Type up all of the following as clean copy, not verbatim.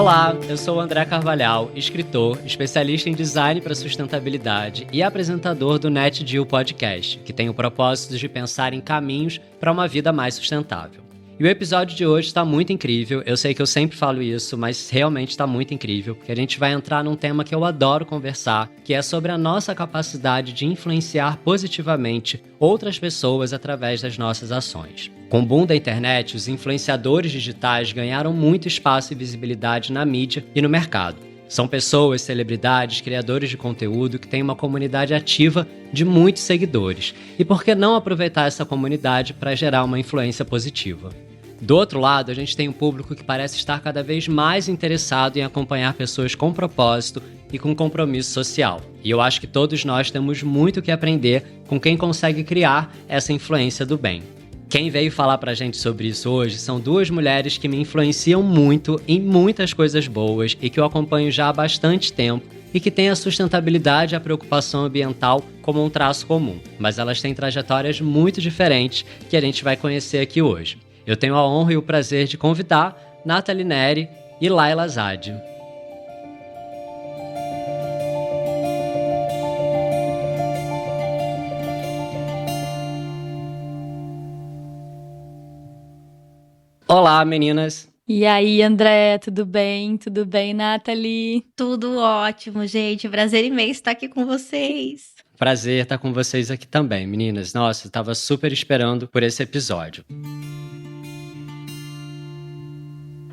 Olá, eu sou o André Carvalhal, escritor, especialista em design para sustentabilidade e apresentador do NetGill Podcast, que tem o propósito de pensar em caminhos para uma vida mais sustentável. E o episódio de hoje está muito incrível, eu sei que eu sempre falo isso, mas realmente está muito incrível, porque a gente vai entrar num tema que eu adoro conversar, que é sobre a nossa capacidade de influenciar positivamente outras pessoas através das nossas ações. Com o boom da internet, os influenciadores digitais ganharam muito espaço e visibilidade na mídia e no mercado. São pessoas, celebridades, criadores de conteúdo que têm uma comunidade ativa de muitos seguidores. E por que não aproveitar essa comunidade para gerar uma influência positiva? Do outro lado, a gente tem um público que parece estar cada vez mais interessado em acompanhar pessoas com propósito e com compromisso social. E eu acho que todos nós temos muito o que aprender com quem consegue criar essa influência do bem. Quem veio falar pra gente sobre isso hoje são duas mulheres que me influenciam muito em muitas coisas boas e que eu acompanho já há bastante tempo e que têm a sustentabilidade e a preocupação ambiental como um traço comum. Mas elas têm trajetórias muito diferentes que a gente vai conhecer aqui hoje. Eu tenho a honra e o prazer de convidar Nathalie Neri e Laila Zadi. Olá, meninas! E aí, André, tudo bem? Tudo bem, Nathalie? Tudo ótimo, gente. Prazer imenso estar aqui com vocês. Prazer estar com vocês aqui também, meninas. Nossa, eu tava super esperando por esse episódio.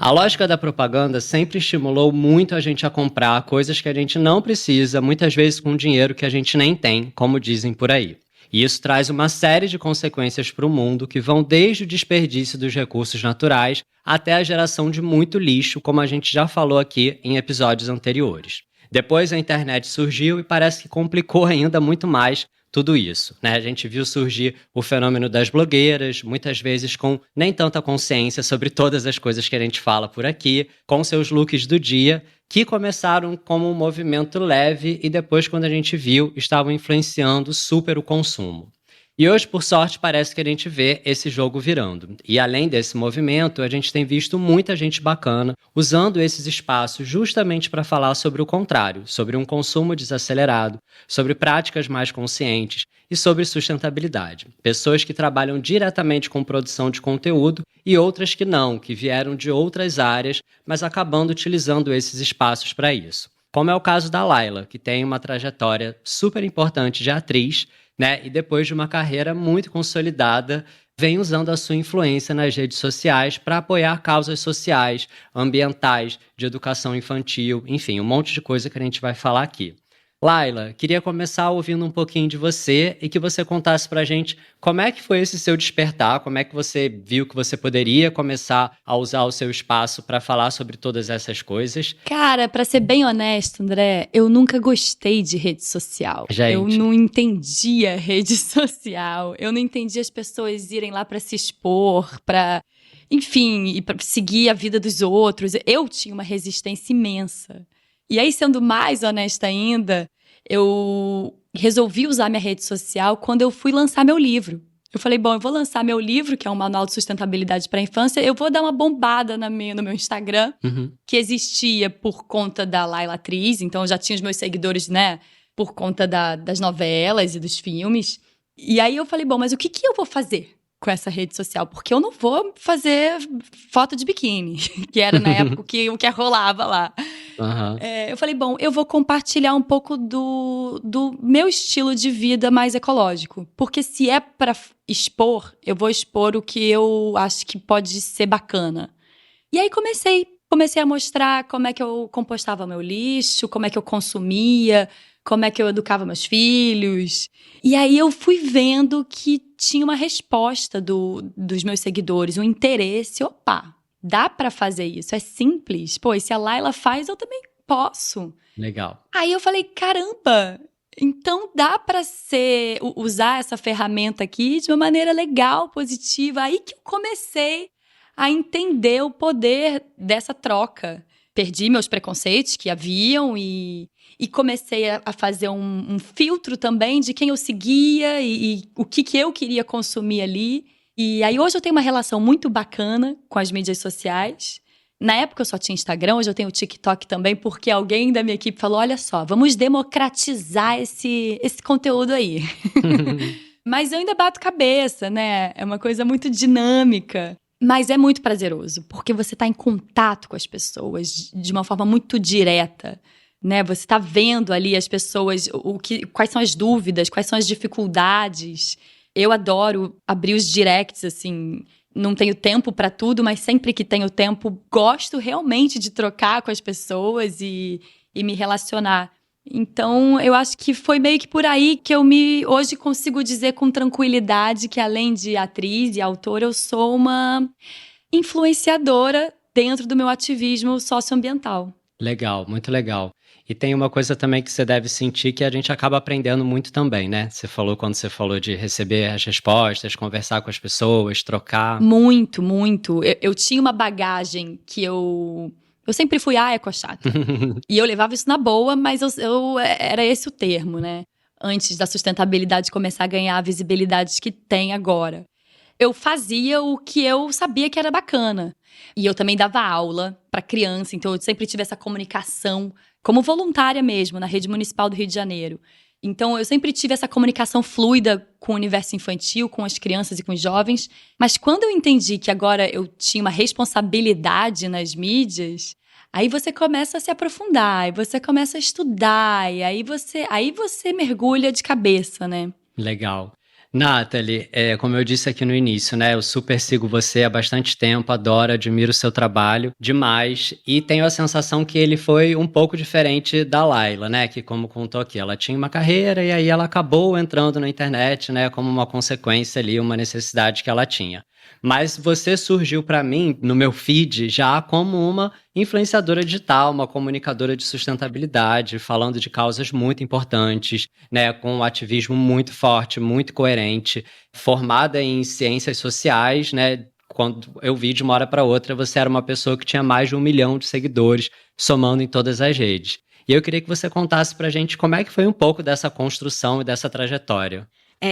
A lógica da propaganda sempre estimulou muito a gente a comprar coisas que a gente não precisa, muitas vezes com dinheiro que a gente nem tem, como dizem por aí. E isso traz uma série de consequências para o mundo que vão desde o desperdício dos recursos naturais até a geração de muito lixo, como a gente já falou aqui em episódios anteriores. Depois a internet surgiu e parece que complicou ainda muito mais tudo isso, né? A gente viu surgir o fenômeno das blogueiras, muitas vezes com nem tanta consciência sobre todas as coisas que a gente fala por aqui, com seus looks do dia, que começaram como um movimento leve e depois, quando a gente viu, estavam influenciando super o consumo. E hoje, por sorte, parece que a gente vê esse jogo virando. E além desse movimento, a gente tem visto muita gente bacana usando esses espaços justamente para falar sobre o contrário, sobre um consumo desacelerado, sobre práticas mais conscientes e sobre sustentabilidade. Pessoas que trabalham diretamente com produção de conteúdo e outras que não, que vieram de outras áreas, mas acabando utilizando esses espaços para isso. Como é o caso da Laila, que tem uma trajetória super importante de atriz, né? E depois de uma carreira muito consolidada, vem usando a sua influência nas redes sociais para apoiar causas sociais, ambientais, de educação infantil, enfim, um monte de coisa que a gente vai falar aqui. Laila, queria começar ouvindo um pouquinho de você e que você contasse pra gente como é que foi esse seu despertar, como é que você viu que você poderia começar a usar o seu espaço para falar sobre todas essas coisas. Cara, pra ser bem honesto, André, eu nunca gostei de rede social. Eu não entendia rede social. Eu não entendia as pessoas irem lá pra se expor, enfim, e pra seguir a vida dos outros. Eu tinha uma resistência imensa. E aí, sendo mais honesta ainda, eu resolvi usar minha rede social quando eu fui lançar meu livro. Eu falei, bom, eu vou lançar meu livro, que é um manual de sustentabilidade para a infância, eu vou dar uma bombada no meu Instagram, que existia por conta da Laila Atriz, então eu já tinha os meus seguidores, né, por conta das novelas e dos filmes. E aí eu falei, bom, mas o que eu vou fazer com essa rede social? Porque eu não vou fazer foto de biquíni, que era na época o que rolava lá. Uhum. Eu falei, bom, eu vou compartilhar um pouco do meu estilo de vida mais ecológico. Porque se é para expor, eu vou expor o que eu acho que pode ser bacana. E aí comecei a mostrar como é que eu compostava meu lixo, como é que eu consumia, como é que eu educava meus filhos. E aí eu fui vendo que tinha uma resposta dos meus seguidores, um interesse. Opa, dá pra fazer isso, é simples. Pô, e se a Laila faz, eu também posso. Legal. Aí eu falei, caramba, então dá pra usar essa ferramenta aqui de uma maneira legal, positiva. Aí que eu comecei a entender o poder dessa troca. Perdi meus preconceitos que haviam e comecei a fazer um filtro também de quem eu seguia e o que eu queria consumir ali. E aí hoje eu tenho uma relação muito bacana com as mídias sociais. Na época eu só tinha Instagram, hoje eu tenho TikTok também, porque alguém da minha equipe falou, olha só, vamos democratizar esse conteúdo aí. Mas eu ainda bato cabeça, né? É uma coisa muito dinâmica. Mas é muito prazeroso, porque você está em contato com as pessoas de uma forma muito direta, né? Você está vendo ali as pessoas, quais são as dúvidas, quais são as dificuldades. Eu adoro abrir os directs, assim, não tenho tempo para tudo, mas sempre que tenho tempo, gosto realmente de trocar com as pessoas e me relacionar. Então, eu acho que foi meio que por aí que hoje consigo dizer com tranquilidade que, além de atriz e autora, eu sou uma influenciadora dentro do meu ativismo socioambiental. Legal, muito legal. E tem uma coisa também que você deve sentir que a gente acaba aprendendo muito também, né? Quando você falou de receber as respostas, conversar com as pessoas, trocar. Muito, muito. Eu tinha uma bagagem que eu sempre fui ecochata. E eu levava isso na boa, mas era esse o termo, né? Antes da sustentabilidade começar a ganhar a visibilidade que tem agora. Eu fazia o que eu sabia que era bacana. E eu também dava aula para criança, então eu sempre tive essa comunicação, como voluntária mesmo, na Rede Municipal do Rio de Janeiro. Então eu sempre tive essa comunicação fluida com o universo infantil, com as crianças e com os jovens. Mas quando eu entendi que agora eu tinha uma responsabilidade nas mídias, aí você começa a se aprofundar, aí você começa a estudar, e aí você mergulha de cabeça, né? Legal. Nathalie, como eu disse aqui no início, né? Eu super sigo você há bastante tempo, adoro, admiro o seu trabalho demais. E tenho a sensação que ele foi um pouco diferente da Laila, né? Que, como contou aqui, ela tinha uma carreira e aí ela acabou entrando na internet, né? Como uma consequência ali, uma necessidade que ela tinha. Mas você surgiu para mim, no meu feed, já como uma influenciadora digital, uma comunicadora de sustentabilidade, falando de causas muito importantes, né, com um ativismo muito forte, muito coerente, formada em ciências sociais, né? Quando eu vi de uma hora para outra, você era uma pessoa que tinha mais de 1 milhão de seguidores, somando em todas as redes. E eu queria que você contasse pra gente como é que foi um pouco dessa construção e dessa trajetória.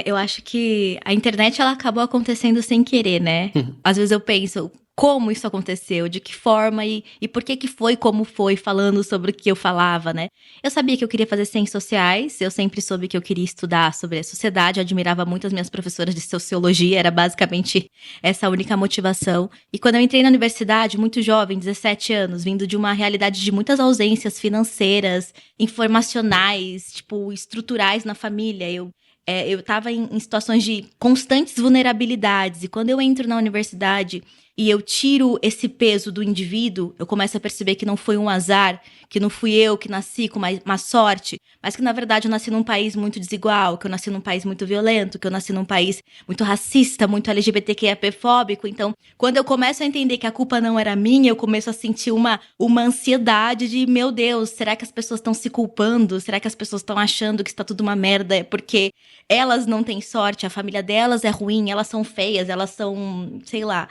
Eu acho que a internet, ela acabou acontecendo sem querer, né? Às vezes eu penso, como isso aconteceu, de que forma e por que foi como foi, falando sobre o que eu falava, né? Eu sabia que eu queria fazer ciências sociais, eu sempre soube que eu queria estudar sobre a sociedade, eu admirava muito as minhas professoras de sociologia, era basicamente essa a única motivação. E quando eu entrei na universidade, muito jovem, 17 anos, vindo de uma realidade de muitas ausências financeiras, informacionais, estruturais na família, eu estava em situações de constantes vulnerabilidades. E quando eu entro na universidade e eu tiro esse peso do indivíduo, eu começo a perceber que não foi um azar, que não fui eu que nasci com uma sorte, mas que, na verdade, eu nasci num país muito desigual, que eu nasci num país muito violento, que eu nasci num país muito racista, muito LGBTQIA+fóbico. Então, quando eu começo a entender que a culpa não era minha, eu começo a sentir uma ansiedade de, meu Deus, será que as pessoas estão se culpando? Será que as pessoas estão achando que está tudo uma merda? É porque elas não têm sorte, a família delas é ruim, elas são feias, elas são, sei lá,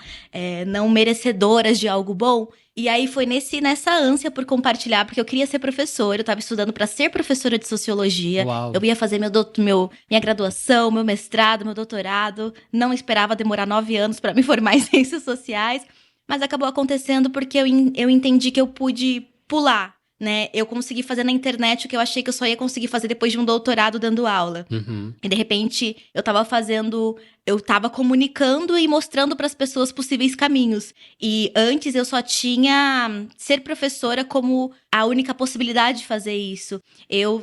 não merecedoras de algo bom. E aí foi nessa ânsia por compartilhar, porque eu queria ser professora, eu estava estudando para ser professora de sociologia. Uau. Eu ia fazer minha graduação, meu mestrado, meu doutorado. Não esperava demorar 9 anos para me formar em ciências sociais, mas acabou acontecendo porque eu entendi que eu pude pular, né? Eu consegui fazer na internet o que eu achei que eu só ia conseguir fazer depois de um doutorado dando aula. Uhum. E de repente eu tava comunicando e mostrando para as pessoas possíveis caminhos. E antes eu só tinha ser professora como a única possibilidade de fazer isso. Eu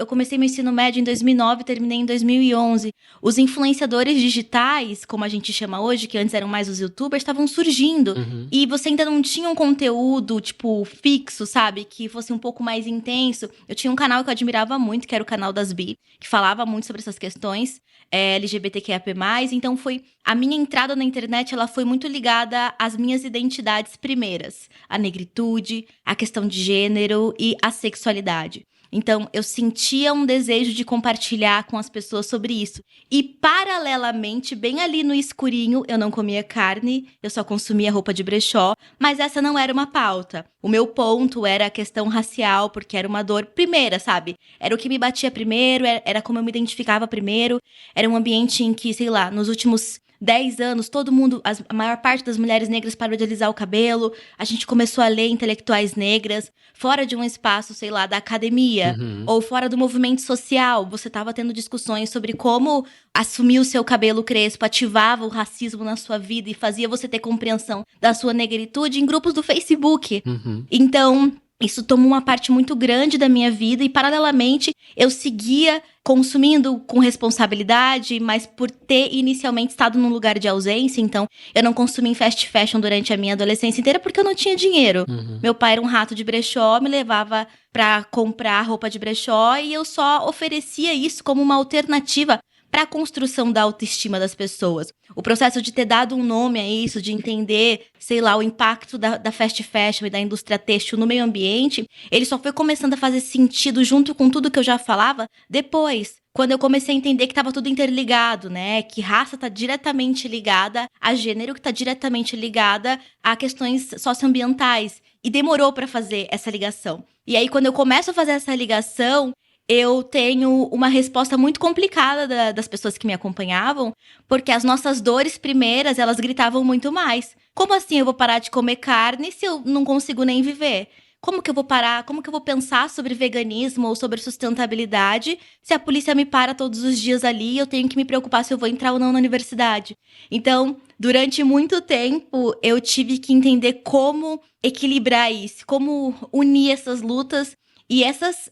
comecei meu ensino médio em 2009, terminei em 2011. Os influenciadores digitais, como a gente chama hoje, que antes eram mais os youtubers, estavam surgindo. Uhum. E você ainda não tinha um conteúdo, fixo, sabe? Que fosse um pouco mais intenso. Eu tinha um canal que eu admirava muito, que era o canal das Bi, que falava muito sobre essas questões, LGBTQIA+. Então a minha entrada na internet, ela foi muito ligada às minhas identidades primeiras. A negritude, a questão de gênero e a sexualidade. Então, eu sentia um desejo de compartilhar com as pessoas sobre isso. E, paralelamente, bem ali no escurinho, eu não comia carne, eu só consumia roupa de brechó, mas essa não era uma pauta. O meu ponto era a questão racial, porque era uma dor primeira, sabe? Era o que me batia primeiro, era como eu me identificava primeiro, era um ambiente em que, sei lá, nos últimos 10 anos, todo mundo, a maior parte das mulheres negras parou de alisar o cabelo, a gente começou a ler intelectuais negras, fora de um espaço, sei lá, da academia, ou fora do movimento social, você estava tendo discussões sobre como assumir o seu cabelo crespo ativava o racismo na sua vida e fazia você ter compreensão da sua negritude em grupos do Facebook. Então, isso tomou uma parte muito grande da minha vida e, paralelamente, eu seguia consumindo com responsabilidade, mas por ter inicialmente estado num lugar de ausência. Então, eu não consumi em fast fashion durante a minha adolescência inteira porque eu não tinha dinheiro. Meu pai era um rato de brechó, me levava pra comprar roupa de brechó e eu só oferecia isso como uma alternativa para a construção da autoestima das pessoas. O processo de ter dado um nome a isso, de entender, sei lá, o impacto da fast fashion e da indústria têxtil no meio ambiente, ele só foi começando a fazer sentido junto com tudo que eu já falava depois, quando eu comecei a entender que estava tudo interligado, né? Que raça está diretamente ligada a gênero, que está diretamente ligada a questões socioambientais. E demorou para fazer essa ligação. E aí, quando eu começo a fazer essa ligação, eu tenho uma resposta muito complicada das pessoas que me acompanhavam, porque as nossas dores primeiras, elas gritavam muito mais. Como assim eu vou parar de comer carne se eu não consigo nem viver? Como que eu vou parar? Como que eu vou pensar sobre veganismo ou sobre sustentabilidade se a polícia me para todos os dias ali e eu tenho que me preocupar se eu vou entrar ou não na universidade? Então, durante muito tempo, eu tive que entender como equilibrar isso, como unir essas lutas e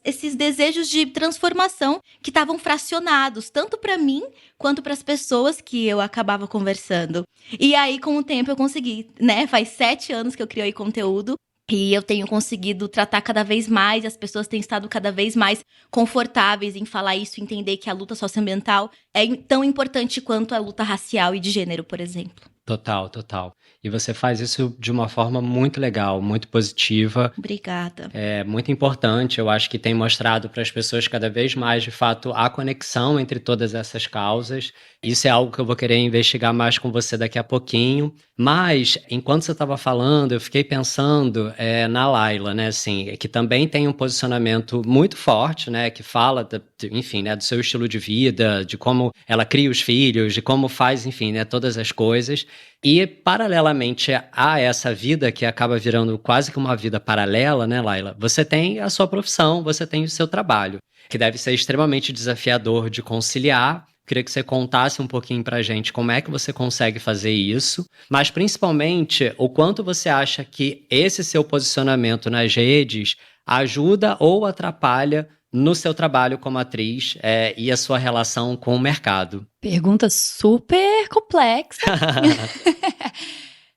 esses desejos de transformação que estavam fracionados, tanto para mim quanto para as pessoas que eu acabava conversando. E aí, com o tempo, eu consegui, né? Faz 7 anos que eu criei conteúdo. E eu tenho conseguido tratar cada vez mais, as pessoas têm estado cada vez mais confortáveis em falar isso, entender que a luta socioambiental é tão importante quanto a luta racial e de gênero, por exemplo. Total, total. E você faz isso de uma forma muito legal, muito positiva. Obrigada. É muito importante, eu acho que tem mostrado para as pessoas cada vez mais, de fato, a conexão entre todas essas causas. Isso é algo que eu vou querer investigar mais com você daqui a pouquinho. Mas, enquanto você estava falando, eu fiquei pensando na Laila, né, assim, que também tem um posicionamento muito forte, né, que fala, enfim, né, do seu estilo de vida, de como ela cria os filhos, de como faz, enfim, né, todas as coisas. E, paralelamente a essa vida, que acaba virando quase que uma vida paralela, né, Laila? Você tem a sua profissão, você tem o seu trabalho, que deve ser extremamente desafiador de conciliar. Queria que você contasse um pouquinho pra gente como é que você consegue fazer isso, mas principalmente o quanto você acha que esse seu posicionamento nas redes ajuda ou atrapalha no seu trabalho como atriz e a sua relação com o mercado. Pergunta super complexa.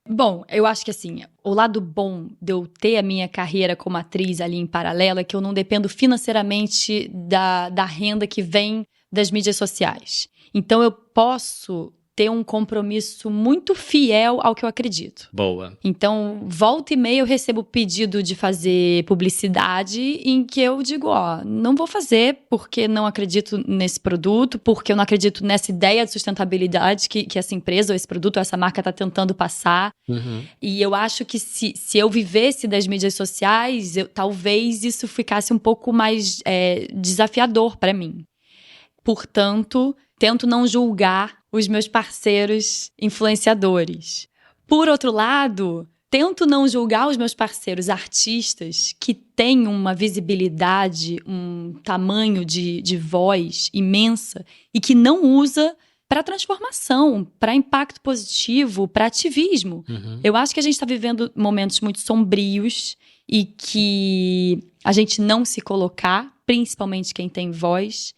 Bom, eu acho que assim, o lado bom de eu ter a minha carreira como atriz ali em paralelo é que eu não dependo financeiramente da renda que vem das mídias sociais. Então eu posso ter um compromisso muito fiel ao que eu acredito. Boa. Então, volta e meia eu recebo pedido de fazer publicidade em que eu digo, não vou fazer porque não acredito nesse produto, porque eu não acredito nessa ideia de sustentabilidade que essa empresa ou esse produto ou essa marca está tentando passar. E eu acho que se eu vivesse das mídias sociais, talvez isso ficasse um pouco mais desafiador para mim. Portanto, tento não julgar os meus parceiros influenciadores. Por outro lado, tento não julgar os meus parceiros artistas que têm uma visibilidade, um tamanho de voz imensa e que não usa para transformação, para impacto positivo, para ativismo. Eu acho que a gente está vivendo momentos muito sombrios e que a gente não se colocar, principalmente quem tem voz,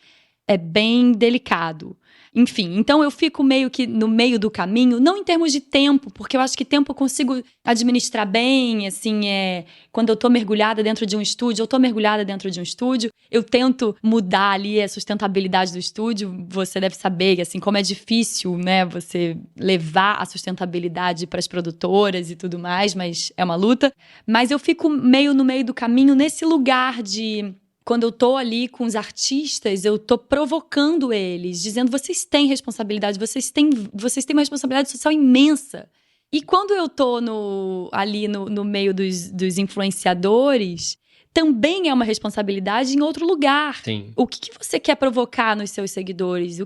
é bem delicado. Enfim, então eu fico meio que no meio do caminho, não em termos de tempo, porque eu acho que tempo eu consigo administrar bem, assim, quando eu tô mergulhada dentro de um estúdio, eu tento mudar ali a sustentabilidade do estúdio. Você deve saber, assim, como é difícil, né, você levar a sustentabilidade para as produtoras e tudo mais, mas é uma luta. Mas eu fico meio no meio do caminho nesse lugar de... Quando eu tô ali com os artistas, eu tô provocando eles, dizendo, vocês têm responsabilidade, vocês têm uma responsabilidade social imensa. E quando eu tô ali no meio dos influenciadores, também é uma responsabilidade em outro lugar. Sim. O que você quer provocar nos seus seguidores?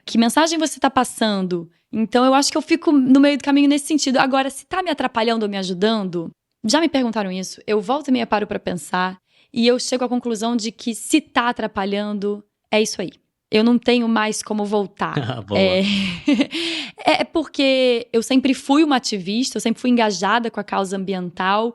Que mensagem você tá passando? Então, eu acho que eu fico no meio do caminho nesse sentido. Agora, se tá me atrapalhando ou me ajudando, já me perguntaram isso, eu volto e meia paro pra pensar e eu chego à conclusão de que se tá atrapalhando, é isso aí. Eu não tenho mais como voltar. Boa. É porque eu sempre fui uma ativista, eu sempre fui engajada com a causa ambiental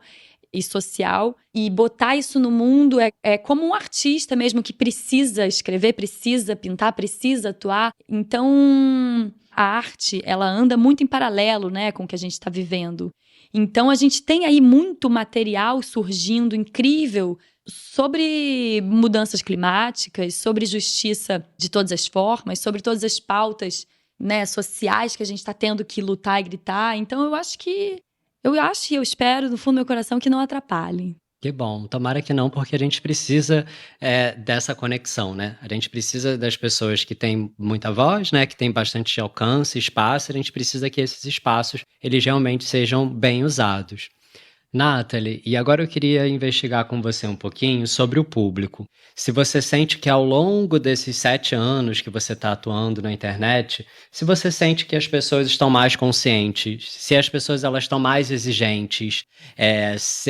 e social, e botar isso no mundo é como um artista mesmo que precisa escrever, precisa pintar, precisa atuar. Então, a arte, ela anda muito em paralelo, né, com o que a gente está vivendo. Então, a gente tem aí muito material surgindo incrível sobre mudanças climáticas, sobre justiça de todas as formas, sobre todas as pautas, né, sociais que a gente está tendo que lutar e gritar. Então, eu acho e eu espero, no fundo do meu coração, que não atrapalhe. Que bom, tomara que não, porque a gente precisa dessa conexão, né? A gente precisa das pessoas que têm muita voz, né? Que têm bastante alcance, espaço, a gente precisa que esses espaços, eles realmente sejam bem usados. Nathalie, e agora eu queria investigar com você um pouquinho sobre o público. Se você sente que ao longo desses 7 anos que você está atuando na internet, se você sente que as pessoas estão mais conscientes, se as pessoas elas estão mais exigentes,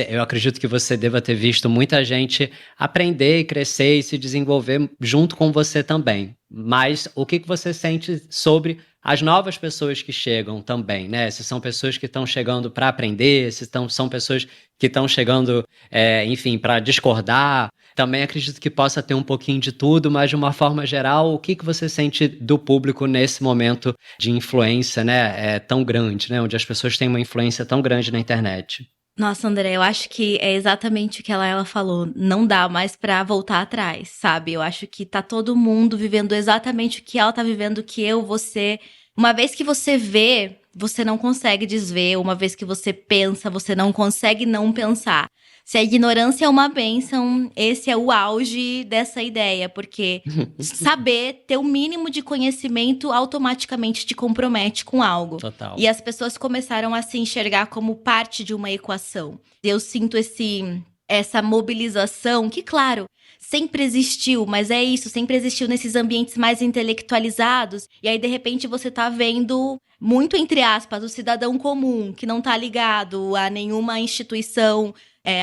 eu acredito que você deva ter visto muita gente aprender e crescer e se desenvolver junto com você também. Mas o que você sente sobre as novas pessoas que chegam também, né? Se são pessoas que estão chegando para aprender, são pessoas que estão chegando, enfim, para discordar. Também acredito que possa ter um pouquinho de tudo, mas de uma forma geral, o que você sente do público nesse momento de influência, né? Tão grande, né? Onde as pessoas têm uma influência tão grande na internet. Nossa, André, eu acho que é exatamente o que ela falou. Não dá mais pra voltar atrás, sabe? Eu acho que tá todo mundo vivendo exatamente o que ela tá vivendo, que você. Uma vez que você vê, você não consegue desver. Uma vez que você pensa, você não consegue não pensar. Se a ignorância é uma bênção, esse é o auge dessa ideia, porque saber, ter o mínimo de conhecimento automaticamente te compromete com algo. Total. E as pessoas começaram a se enxergar como parte de uma equação. Eu sinto essa mobilização que, claro, sempre existiu, mas é isso, sempre existiu nesses ambientes mais intelectualizados. E aí, de repente, você tá vendo, muito entre aspas, o cidadão comum, que não tá ligado a nenhuma instituição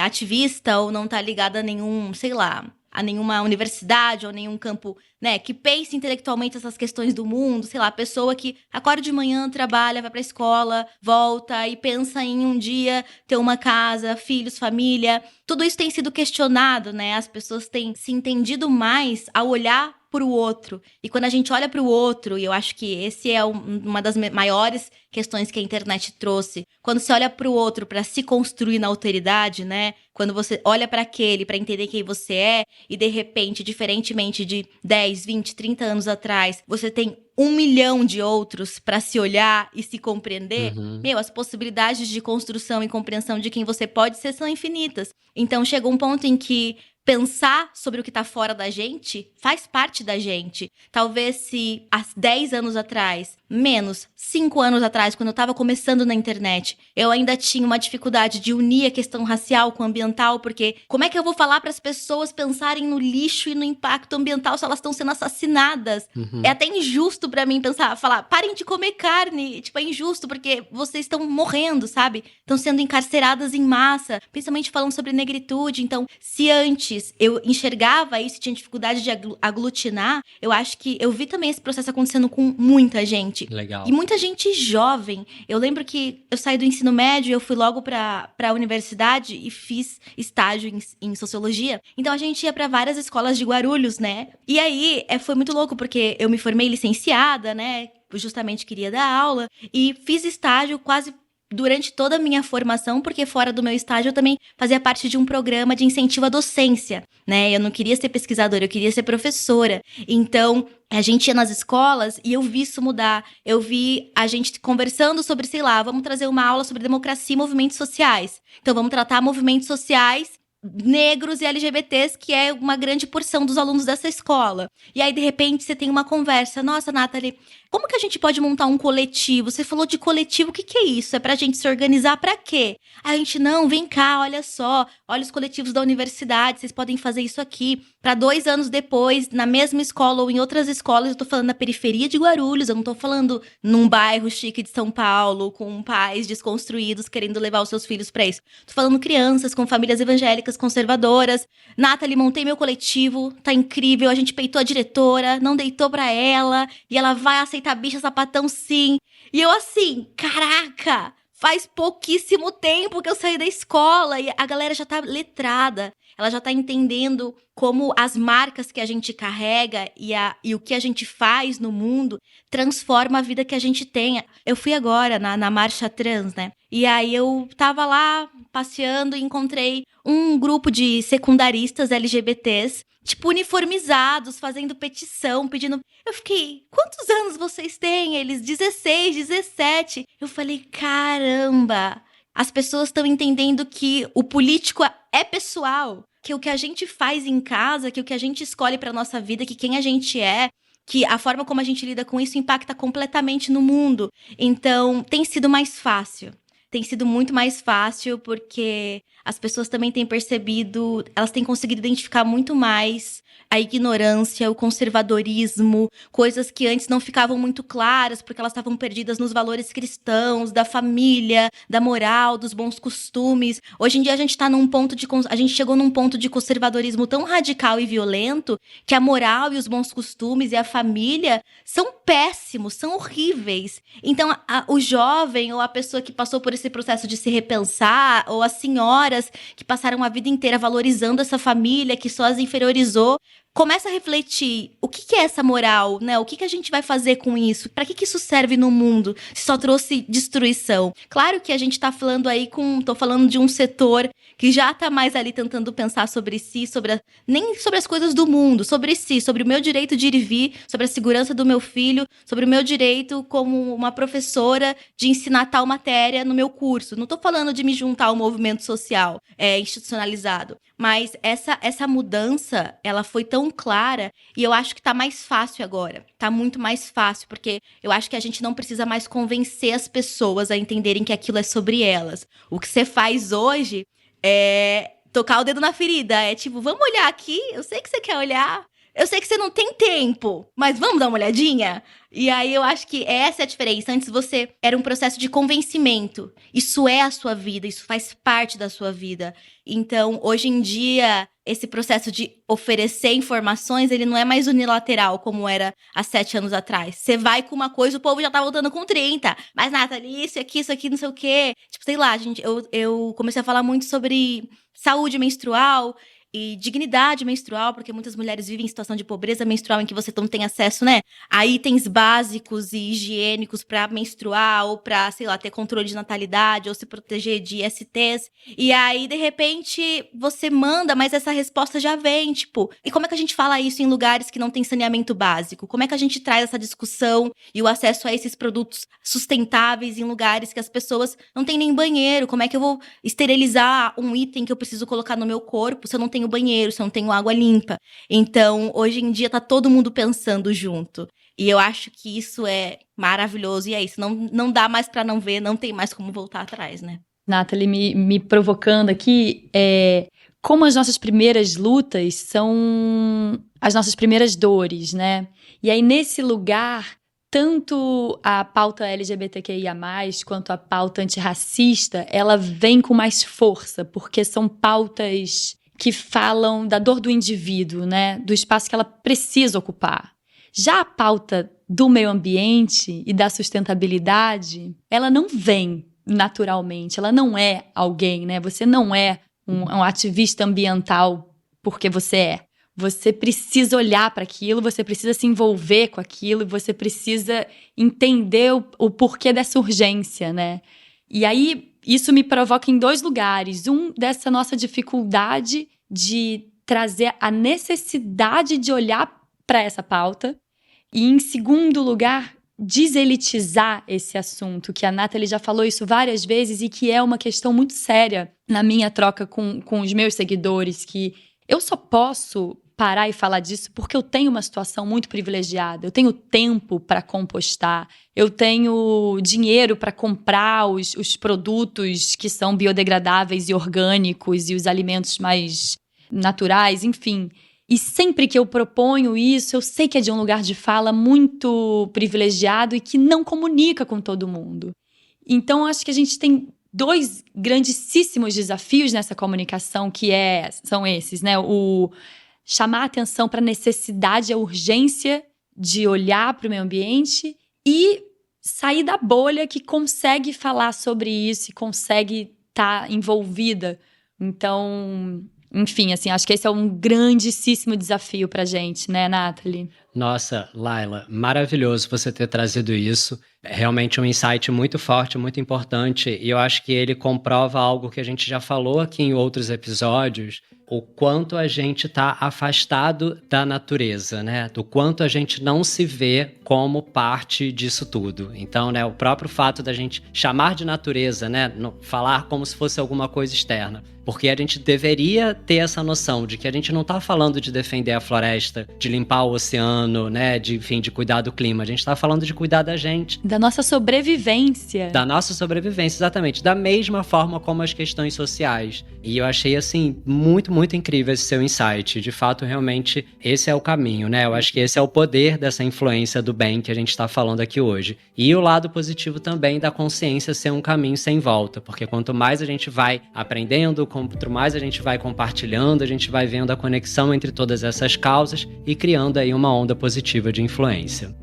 ativista ou não tá ligada a nenhum, sei lá, a nenhuma universidade ou nenhum campo, né, que pense intelectualmente essas questões do mundo, sei lá, a pessoa que acorda de manhã, trabalha, vai pra escola, volta e pensa em um dia ter uma casa, filhos, família. Tudo isso tem sido questionado, né? As pessoas têm se entendido mais ao olhar para o outro. E quando a gente olha para o outro, e eu acho que esse é uma das maiores questões que a internet trouxe, quando você olha para o outro para se construir na alteridade, né? Quando você olha para aquele para entender quem você é e de repente, diferentemente de 10, 20, 30 anos atrás, você tem 1 milhão de outros para se olhar e se compreender, as possibilidades de construção e compreensão de quem você pode ser são infinitas. Então, chegou um ponto em que pensar sobre o que tá fora da gente faz parte da gente. Talvez se há 10 anos atrás, menos 5 anos atrás, quando eu tava começando na internet, eu ainda tinha uma dificuldade de unir a questão racial com ambiental, porque como é que eu vou falar para as pessoas pensarem no lixo e no impacto ambiental se elas estão sendo assassinadas? É até injusto para mim falar, parem de comer carne. Tipo, é injusto porque vocês estão morrendo, sabe? Estão sendo encarceradas em massa, principalmente falando sobre negritude. Então, se antes eu enxergava isso, tinha dificuldade de aglutinar, eu acho que eu vi também esse processo acontecendo com muita gente. Legal. E muita gente jovem. Eu lembro que eu saí do ensino médio, eu fui logo pra universidade e fiz estágio em sociologia. Então a gente ia pra várias escolas de Guarulhos, né? E aí foi muito louco, porque eu me formei licenciada, né? Justamente queria dar aula. E fiz estágio quase durante toda a minha formação, porque fora do meu estágio eu também fazia parte de um programa de incentivo à docência, né? Eu não queria ser pesquisadora, eu queria ser professora. Então, a gente ia nas escolas e eu vi isso mudar. Eu vi a gente conversando sobre, sei lá, vamos trazer uma aula sobre democracia e movimentos sociais. Então, vamos tratar movimentos sociais negros e LGBTs, que é uma grande porção dos alunos dessa escola. E aí, de repente, você tem uma conversa. Nossa, Nathalie, Como que a gente pode montar um coletivo? Você falou de coletivo, o que é isso? É pra gente se organizar pra quê? A gente, não, vem cá, olha só, olha os coletivos da universidade, vocês podem fazer isso aqui. Pra 2 anos depois, na mesma escola ou em outras escolas, eu tô falando na periferia de Guarulhos, eu não tô falando num bairro chique de São Paulo, com pais desconstruídos querendo levar os seus filhos pra isso. Tô falando crianças com famílias evangélicas conservadoras. Nathalie, montei meu coletivo, tá incrível, a gente peitou a diretora, não deitou pra ela, e ela vai aceitar bicha sapatão sim. E eu assim, caraca, faz pouquíssimo tempo que eu saí da escola e a galera já tá letrada, ela já tá entendendo como as marcas que a gente carrega e o que a gente faz no mundo transforma a vida que a gente tem. Eu fui agora na marcha trans, né? E aí eu tava lá passeando e encontrei um grupo de secundaristas LGBTs, tipo, uniformizados, fazendo petição, pedindo... Eu fiquei, quantos anos vocês têm? Eles, 16, 17. Eu falei, caramba, as pessoas estão entendendo que o político é pessoal, que o que a gente faz em casa, que o que a gente escolhe pra nossa vida, que quem a gente é, que a forma como a gente lida com isso impacta completamente no mundo. Então, tem sido mais fácil. Tem sido muito mais fácil porque as pessoas também têm percebido, elas têm conseguido identificar muito mais a ignorância, o conservadorismo, coisas que antes não ficavam muito claras porque elas estavam perdidas nos valores cristãos, da família, da moral, dos bons costumes. Hoje em dia a gente chegou num ponto de conservadorismo tão radical e violento que a moral e os bons costumes e a família são péssimos, são horríveis. Então o jovem ou a pessoa que passou por esse processo de se repensar, ou as senhoras que passaram a vida inteira valorizando essa família que só as inferiorizou, começa a refletir, o que é essa moral, né? O que a gente vai fazer com isso? Para que isso serve no mundo? Se só trouxe destruição. Claro que a gente tá falando aí tô falando de um setor que já tá mais ali tentando pensar sobre si, nem sobre as coisas do mundo, sobre si, sobre o meu direito de ir e vir, sobre a segurança do meu filho, sobre o meu direito como uma professora de ensinar tal matéria no meu curso. Não tô falando de me juntar ao movimento social institucionalizado, mas essa mudança, ela foi tão clara e eu acho que tá mais fácil agora. Tá muito mais fácil, porque eu acho que a gente não precisa mais convencer as pessoas a entenderem que aquilo é sobre elas. O que você faz hoje é tocar o dedo na ferida. É tipo, vamos olhar aqui? Eu sei que você quer olhar. Eu sei que você não tem tempo, mas vamos dar uma olhadinha? E aí eu acho que essa é a diferença. Antes você era um processo de convencimento. Isso é a sua vida, isso faz parte da sua vida. Então, hoje em dia, esse processo de oferecer informações, ele não é mais unilateral, como era há 7 anos atrás. Você vai com uma coisa, o povo já tá voltando com 30. Mas, Nathalie, isso aqui, não sei o quê. Tipo, sei lá, gente, eu comecei a falar muito sobre saúde menstrual e dignidade menstrual, porque muitas mulheres vivem em situação de pobreza menstrual em que você não tem acesso, né, a itens básicos e higiênicos pra menstruar ou pra, sei lá, ter controle de natalidade ou se proteger de STs. E aí, de repente, você manda, mas essa resposta já vem, tipo, e como é que a gente fala isso em lugares que não tem saneamento básico? Como é que a gente traz essa discussão e o acesso a esses produtos sustentáveis em lugares que as pessoas não têm nem banheiro? Como é que eu vou esterilizar um item que eu preciso colocar no meu corpo se eu não tenho banheiro, se eu não tenho água limpa? Então, hoje em dia, tá todo mundo pensando junto. E eu acho que isso é maravilhoso. E é isso, não dá mais pra não ver, não tem mais como voltar atrás, né? Nathalie, me provocando aqui, como as nossas primeiras lutas são as nossas primeiras dores, né? E aí, nesse lugar, tanto a pauta LGBTQIA+, quanto a pauta antirracista, ela vem com mais força, porque são pautas que falam da dor do indivíduo, né? Do espaço que ela precisa ocupar. Já a pauta do meio ambiente e da sustentabilidade, ela não vem naturalmente, ela não é alguém, né? Você não é um ativista ambiental porque você é. Você precisa olhar para aquilo, você precisa se envolver com aquilo, você precisa entender o porquê dessa urgência, né? E aí, isso me provoca em 2 lugares. Um, dessa nossa dificuldade de trazer a necessidade de olhar para essa pauta. E, em segundo lugar, deselitizar esse assunto, que a Nathalie já falou isso várias vezes e que é uma questão muito séria na minha troca com os meus seguidores, que eu só posso parar e falar disso porque eu tenho uma situação muito privilegiada. Eu tenho tempo para compostar, eu tenho dinheiro para comprar os produtos que são biodegradáveis e orgânicos e os alimentos mais naturais, enfim. E sempre que eu proponho isso, eu sei que é de um lugar de fala muito privilegiado e que não comunica com todo mundo. Então, acho que a gente tem 2 grandíssimos desafios nessa comunicação, são esses, né? O chamar a atenção para a necessidade, a urgência de olhar para o meio ambiente e sair da bolha que consegue falar sobre isso e consegue estar envolvida. Então, enfim, assim, acho que esse é um grandíssimo desafio pra gente, né, Nathalie? Nossa, Laila, maravilhoso você ter trazido isso. É realmente um insight muito forte, muito importante, e eu acho que ele comprova algo que a gente já falou aqui em outros episódios, o quanto a gente está afastado da natureza, né? Do quanto a gente não se vê como parte disso tudo. Então, né, o próprio fato da gente chamar de natureza, né, falar como se fosse alguma coisa externa, porque a gente deveria ter essa noção de que a gente não está falando de defender a floresta, de limpar o oceano, né, de cuidar do clima. A gente está falando de cuidar da gente. Da nossa sobrevivência. Da nossa sobrevivência, exatamente. Da mesma forma como as questões sociais. E eu achei, assim, muito, muito incrível esse seu insight. De fato, realmente, esse é o caminho, né? Eu acho que esse é o poder dessa influência do bem que a gente está falando aqui hoje. E o lado positivo também da consciência ser um caminho sem volta. Porque quanto mais a gente vai aprendendo, quanto mais a gente vai compartilhando, a gente vai vendo a conexão entre todas essas causas e criando aí uma onda positiva de influência.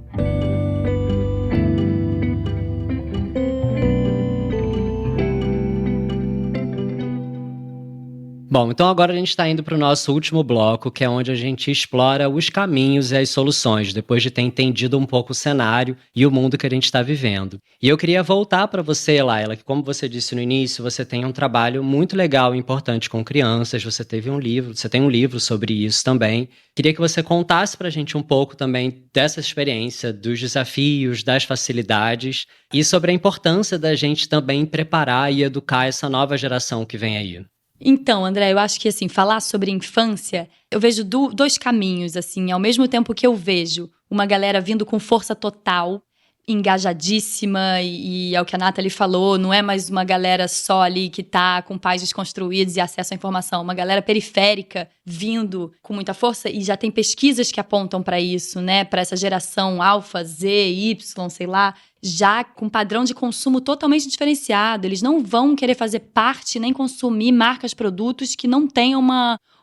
Bom, então agora a gente está indo para o nosso último bloco, que é onde a gente explora os caminhos e as soluções, depois de ter entendido um pouco o cenário e o mundo que a gente está vivendo. E eu queria voltar para você, Laila, que como você disse no início, você tem um trabalho muito legal e importante com crianças, você tem um livro sobre isso também. Queria que você contasse para a gente um pouco também dessa experiência, dos desafios, das facilidades e sobre a importância da gente também preparar e educar essa nova geração que vem aí. Então, André, eu acho que, assim, falar sobre infância, eu vejo 2 caminhos, assim. Ao mesmo tempo que eu vejo uma galera vindo com força total, engajadíssima, e é o que a Nathalie falou, não é mais uma galera só ali que tá com pais desconstruídos e acesso à informação, uma galera periférica vindo com muita força, e já tem pesquisas que apontam para isso, né, para essa geração alfa, Z, Y, sei lá, já com padrão de consumo totalmente diferenciado. Eles não vão querer fazer parte nem consumir marcas, produtos que não tenham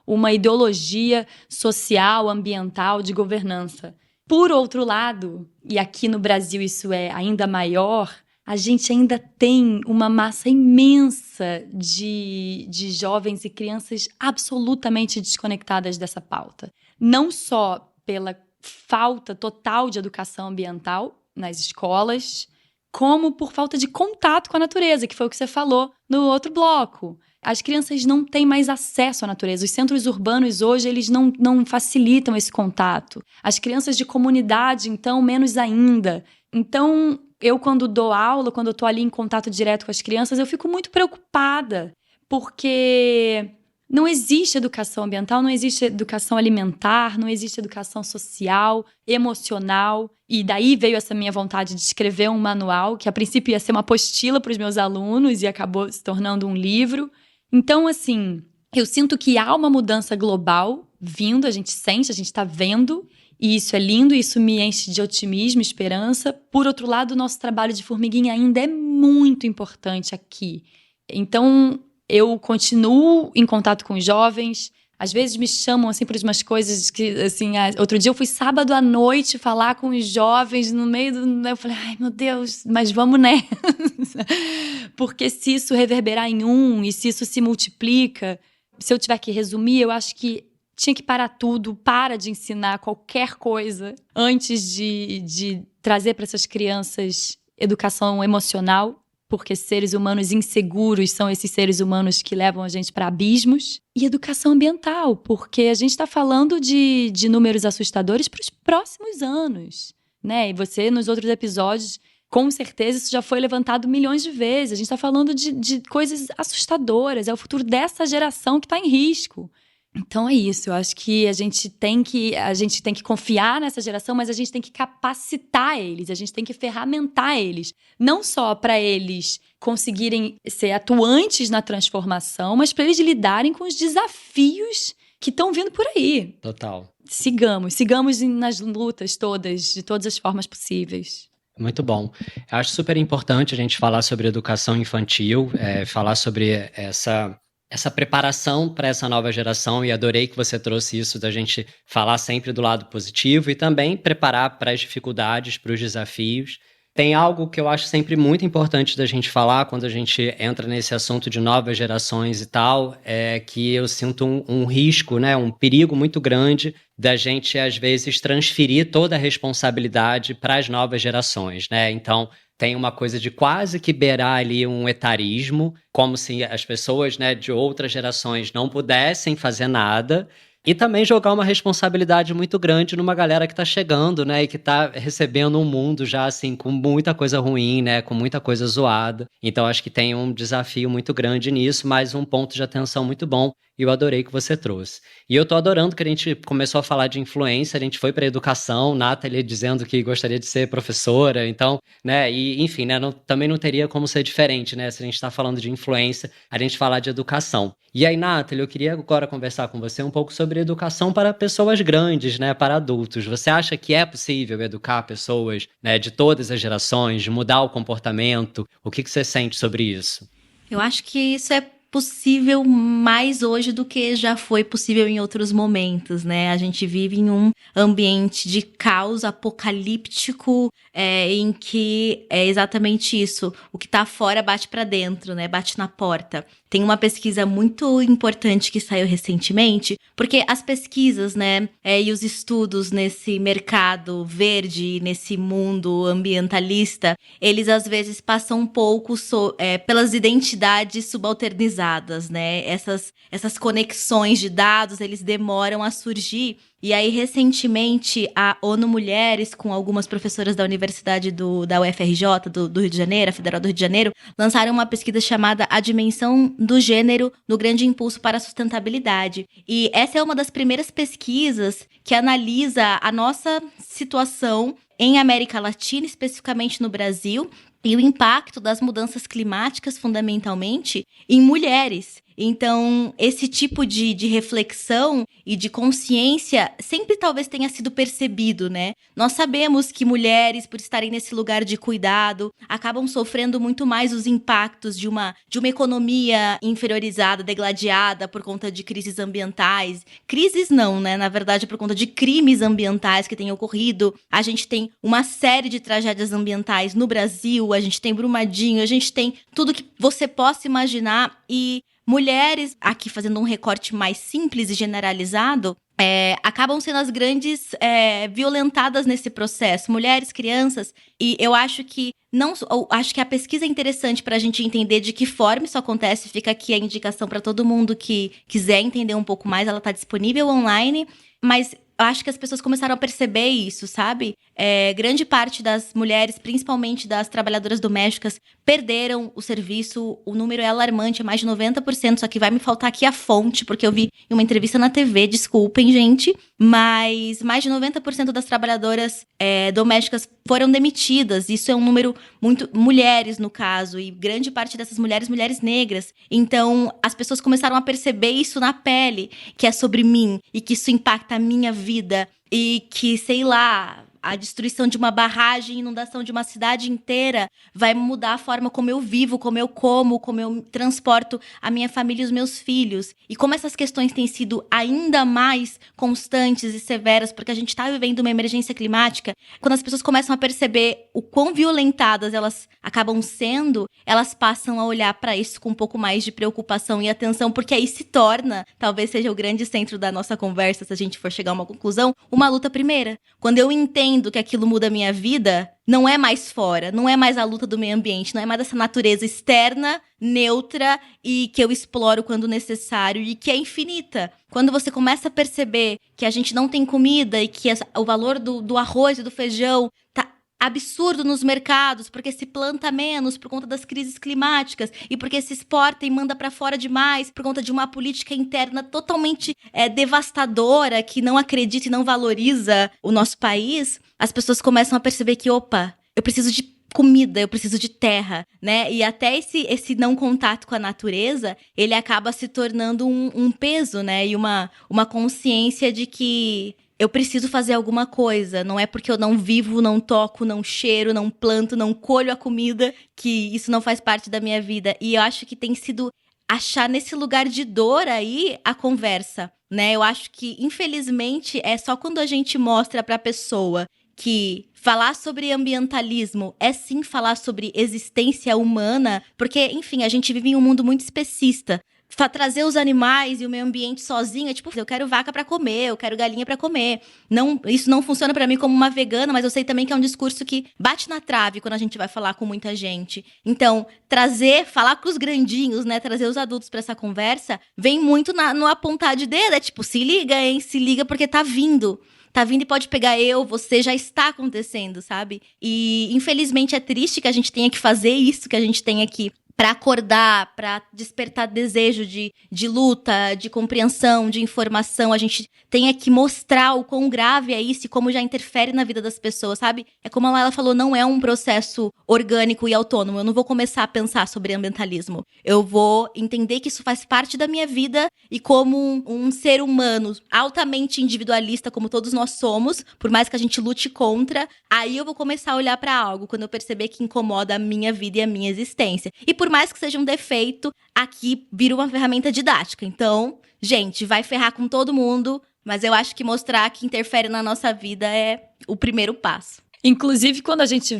uma ideologia social, ambiental, de governança. Por outro lado, e aqui no Brasil isso é ainda maior, a gente ainda tem uma massa imensa de jovens e crianças absolutamente desconectadas dessa pauta. Não só pela falta total de educação ambiental nas escolas, como por falta de contato com a natureza, que foi o que você falou no outro bloco. As crianças não têm mais acesso à natureza. Os centros urbanos hoje, eles não facilitam esse contato. As crianças de comunidade, então, menos ainda. Então, eu quando dou aula, quando eu estou ali em contato direto com as crianças, eu fico muito preocupada, porque não existe educação ambiental, não existe educação alimentar, não existe educação social, emocional. E daí veio essa minha vontade de escrever um manual, que a princípio ia ser uma apostila para os meus alunos e acabou se tornando um livro. Então, assim, eu sinto que há uma mudança global vindo, a gente sente, a gente está vendo, e isso é lindo, isso me enche de otimismo, esperança. Por outro lado, o nosso trabalho de formiguinha ainda é muito importante aqui. Então, eu continuo em contato com os jovens, às vezes me chamam, assim, por umas coisas que, assim, outro dia eu fui sábado à noite falar com os jovens no meio do... Eu falei, ai, meu Deus, mas vamos nessa. Porque se isso reverberar em e se isso se multiplica, se eu tiver que resumir, eu acho que tinha que parar tudo, para de ensinar qualquer coisa antes de trazer para essas crianças educação emocional, porque seres humanos inseguros são esses seres humanos que levam a gente para abismos. E educação ambiental, porque a gente está falando de números assustadores para os próximos anos, né? E você, nos outros episódios, com certeza isso já foi levantado milhões de vezes. A gente está falando de coisas assustadoras. É o futuro dessa geração que está em risco. Então é isso, eu acho que a gente tem que confiar nessa geração, mas a gente tem que capacitar eles, a gente tem que ferramentar eles, não só para eles conseguirem ser atuantes na transformação, mas para eles lidarem com os desafios que estão vindo por aí. Total. Sigamos nas lutas todas, de todas as formas possíveis. Muito bom. Eu acho super importante a gente falar sobre educação infantil, falar sobre essa preparação para essa nova geração, e adorei que você trouxe isso da gente falar sempre do lado positivo e também preparar para as dificuldades, para os desafios. Tem algo que eu acho sempre muito importante da gente falar quando a gente entra nesse assunto de novas gerações e tal, é que eu sinto um risco, né, um perigo muito grande da gente, às vezes, transferir toda a responsabilidade para as novas gerações, né? Então, tem uma coisa de quase que beirar ali um etarismo, como se as pessoas, né, de outras gerações não pudessem fazer nada. E também jogar uma responsabilidade muito grande numa galera que tá chegando, né? E que tá recebendo um mundo já, assim, com muita coisa ruim, né? Com muita coisa zoada. Então, acho que tem um desafio muito grande nisso, mas um ponto de atenção muito bom. E eu adorei que você trouxe. E eu tô adorando que a gente começou a falar de influência, a gente foi pra educação, Nathalie dizendo que gostaria de ser professora, então, né? E, enfim, né? Também não teria como ser diferente, né? Se a gente tá falando de influência, a gente falar de educação. E aí, Nathalie, eu queria agora conversar com você um pouco sobre educação para pessoas grandes, né, para adultos. Você acha que é possível educar pessoas, né, de todas as gerações, de mudar o comportamento? O que você sente sobre isso? Eu acho que isso é possível mais hoje do que já foi possível em outros momentos, né? A gente vive em um ambiente de caos apocalíptico, em que é exatamente isso. O que tá fora bate para dentro, né? Bate na porta. Tem uma pesquisa muito importante que saiu recentemente, porque as pesquisas, né, e os estudos nesse mercado verde, nesse mundo ambientalista, eles às vezes passam um pouco pelas identidades subalternizadas, né? Essas conexões de dados, eles demoram a surgir. E aí, recentemente, a ONU Mulheres, com algumas professoras da Universidade da UFRJ, do Rio de Janeiro, a Federal do Rio de Janeiro, lançaram uma pesquisa chamada A Dimensão do Gênero no Grande Impulso para a Sustentabilidade. E essa é uma das primeiras pesquisas que analisa a nossa situação em América Latina, especificamente no Brasil, e o impacto das mudanças climáticas, fundamentalmente, em mulheres. Então, esse tipo de reflexão e de consciência sempre talvez tenha sido percebido, né? Nós sabemos que mulheres, por estarem nesse lugar de cuidado, acabam sofrendo muito mais os impactos de uma economia inferiorizada, degladiada por conta de crises ambientais. Crises não, né? Na verdade, por conta de crimes ambientais que têm ocorrido. A gente tem uma série de tragédias ambientais no Brasil, a gente tem Brumadinho, a gente tem tudo que você possa imaginar. E mulheres, aqui fazendo um recorte mais simples e generalizado, acabam sendo as grandes violentadas nesse processo. Mulheres, crianças. E eu acho que acho que a pesquisa é interessante para a gente entender de que forma isso acontece. Fica aqui a indicação para todo mundo que quiser entender um pouco mais. Ela está disponível online, mas eu acho que as pessoas começaram a perceber isso, sabe? Grande parte das mulheres, principalmente das trabalhadoras domésticas, perderam o serviço. O número é alarmante, é mais de 90%, só que vai me faltar aqui a fonte, porque eu vi em uma entrevista na TV, desculpem, gente, mas mais de 90% das trabalhadoras domésticas foram demitidas. Isso é um número muito... mulheres, no caso, e grande parte dessas mulheres negras. Então, as pessoas começaram a perceber isso na pele, que é sobre mim, e que isso impacta a minha vida, e que, sei lá... A destruição de uma barragem, inundação de uma cidade inteira vai mudar a forma como eu vivo, como eu como eu transporto a minha família e os meus filhos. E como essas questões têm sido ainda mais constantes e severas, porque a gente está vivendo uma emergência climática, quando as pessoas começam a perceber o quão violentadas elas acabam sendo, elas passam a olhar para isso com um pouco mais de preocupação e atenção, porque aí se torna, talvez seja o grande centro da nossa conversa, se a gente for chegar a uma conclusão, uma luta primeira. Quando eu entendo que aquilo muda a minha vida, não é mais fora, não é mais a luta do meio ambiente, não é mais essa natureza externa, neutra e que eu exploro quando necessário e que é infinita. Quando você começa a perceber que a gente não tem comida e que o valor do arroz e do feijão tá absurdo nos mercados, porque se planta menos por conta das crises climáticas e porque se exporta e manda para fora demais por conta de uma política interna totalmente devastadora, que não acredita e não valoriza o nosso país, as pessoas começam a perceber que, opa, eu preciso de comida, eu preciso de terra, né? E até esse não contato com a natureza, ele acaba se tornando um peso, né? E uma consciência de que eu preciso fazer alguma coisa. Não é porque eu não vivo, não toco, não cheiro, não planto, não colho a comida, que isso não faz parte da minha vida. E eu acho que tem sido achar nesse lugar de dor aí a conversa, né? Eu acho que, infelizmente, é só quando a gente mostra pra pessoa que falar sobre ambientalismo é sim falar sobre existência humana, porque, enfim, a gente vive em um mundo muito especista. Trazer os animais e o meio ambiente sozinho é tipo, eu quero vaca pra comer, eu quero galinha pra comer. Não, isso não funciona pra mim como uma vegana, mas eu sei também que é um discurso que bate na trave quando a gente vai falar com muita gente. Então, falar com os grandinhos, né, trazer os adultos pra essa conversa, vem muito no apontar de dedo, é tipo, se liga, hein, se liga porque tá vindo. Tá vindo e pode pegar você, já está acontecendo, sabe? E, infelizmente, é triste que a gente tenha que fazer isso, que a gente tenha que para acordar, para despertar desejo de luta, de compreensão, de informação. A gente tenha que mostrar o quão grave é isso e como já interfere na vida das pessoas, sabe? É como a Laila falou, não é um processo orgânico e autônomo. Eu não vou começar a pensar sobre ambientalismo. Eu vou entender que isso faz parte da minha vida e como um ser humano altamente individualista, como todos nós somos, por mais que a gente lute contra, aí eu vou começar a olhar para algo quando eu perceber que incomoda a minha vida e a minha existência. E por mais que seja um defeito, aqui vira uma ferramenta didática. Então, gente, vai ferrar com todo mundo, mas eu acho que mostrar que interfere na nossa vida é o primeiro passo. Inclusive, quando a gente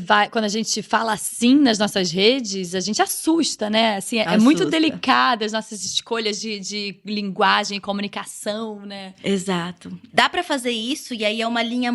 fala assim nas nossas redes, a gente assusta, né? Assim, é muito delicada as nossas escolhas de linguagem e comunicação, né? Exato. Dá pra fazer isso, e aí é uma linha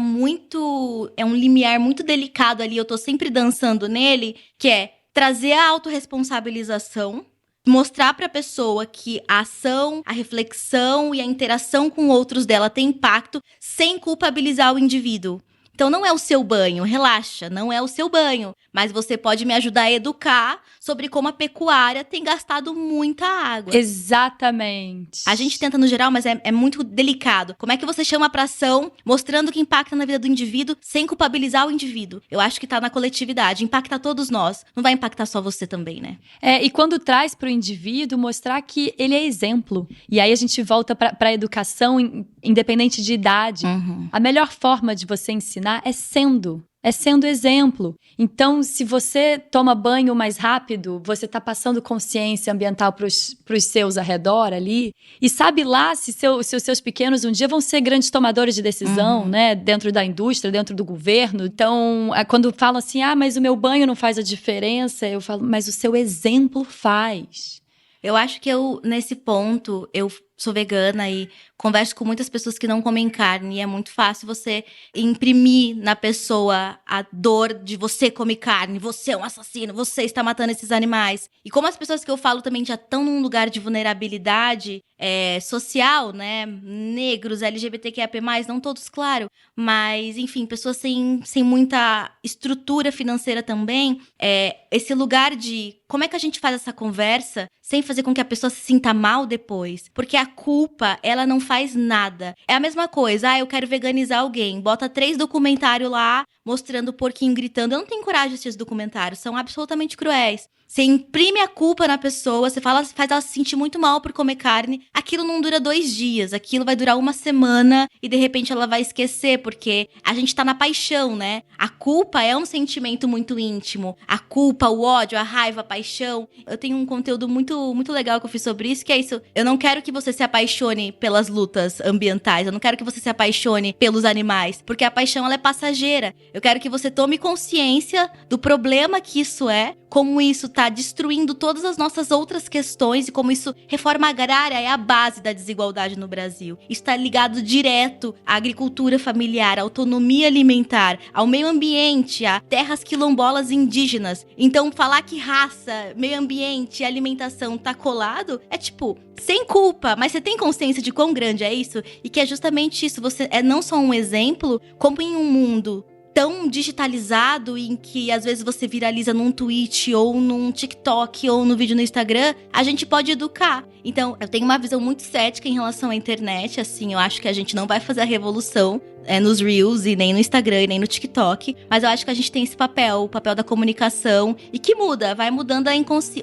é um limiar muito delicado ali, eu tô sempre dançando nele, que é trazer a autorresponsabilização, mostrar para a pessoa que a ação, a reflexão e a interação com outros dela tem impacto sem culpabilizar o indivíduo. Então, não é o seu banho, relaxa, não é o seu banho. Mas você pode me ajudar a educar sobre como a pecuária tem gastado muita água. Exatamente. A gente tenta no geral, mas é muito delicado. Como é que você chama pra ação, mostrando que impacta na vida do indivíduo, sem culpabilizar o indivíduo? Eu acho que tá na coletividade, impacta todos nós. Não vai impactar só você também, né? E quando traz pro indivíduo, mostrar que ele é exemplo. E aí a gente volta pra educação, independente de idade. Uhum. A melhor forma de você ensinar é sendo exemplo. Então, se você toma banho mais rápido, você está passando consciência ambiental para os seus arredor ali, e sabe lá se os seus pequenos um dia vão ser grandes tomadores de decisão, né? Dentro da indústria, dentro do governo. Então, quando falam assim, mas o meu banho não faz a diferença, eu falo, mas o seu exemplo faz. Eu acho que nesse ponto, eu sou vegana e converso com muitas pessoas que não comem carne. E é muito fácil você imprimir na pessoa a dor de você comer carne, você é um assassino, você está matando esses animais. E como as pessoas que eu falo também já estão num lugar de vulnerabilidade social, né? Negros, LGBTQIA+, não todos, claro. Mas, enfim, pessoas sem muita estrutura financeira também. Esse lugar de como é que a gente faz essa conversa sem fazer com que a pessoa se sinta mal depois? Porque a culpa, ela não faz nada. É a mesma coisa, eu quero veganizar alguém. Bota 3 documentários lá, mostrando o porquinho gritando. Eu não tenho coragem de assistir esses documentários, são absolutamente cruéis. Você imprime a culpa na pessoa, você faz ela se sentir muito mal por comer carne. Aquilo não dura 2 dias, aquilo vai durar 1 semana e de repente ela vai esquecer, porque a gente tá na paixão, né? A culpa é um sentimento muito íntimo. A culpa, o ódio, a raiva, a paixão. Eu tenho um conteúdo muito, muito legal que eu fiz sobre isso, que é isso. Eu não quero que você se apaixone pelas lutas ambientais, eu não quero que você se apaixone pelos animais, porque a paixão ela é passageira. Eu quero que você tome consciência do problema que isso é, como isso tá destruindo todas as nossas outras questões e como isso, reforma agrária é a base da desigualdade no Brasil. Isso tá ligado direto à agricultura familiar, à autonomia alimentar, ao meio ambiente, a terras quilombolas indígenas. Então, falar que raça, meio ambiente e alimentação tá colado é tipo, sem culpa, mas você tem consciência de quão grande é isso? E que é justamente isso, você é não só um exemplo, como em um mundo tão digitalizado em que às vezes você viraliza num tweet ou num TikTok ou no vídeo no Instagram, a gente pode educar. Então, eu tenho uma visão muito cética em relação à internet, assim, eu acho que a gente não vai fazer a revolução nos Reels e nem no Instagram e nem no TikTok, mas eu acho que a gente tem esse papel, o papel da comunicação, e que vai mudando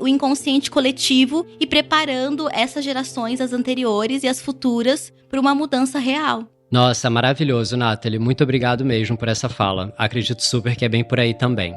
o inconsciente coletivo e preparando essas gerações, as anteriores e as futuras, para uma mudança real. Nossa, maravilhoso, Nathalie. Muito obrigado mesmo por essa fala. Acredito super que é bem por aí também.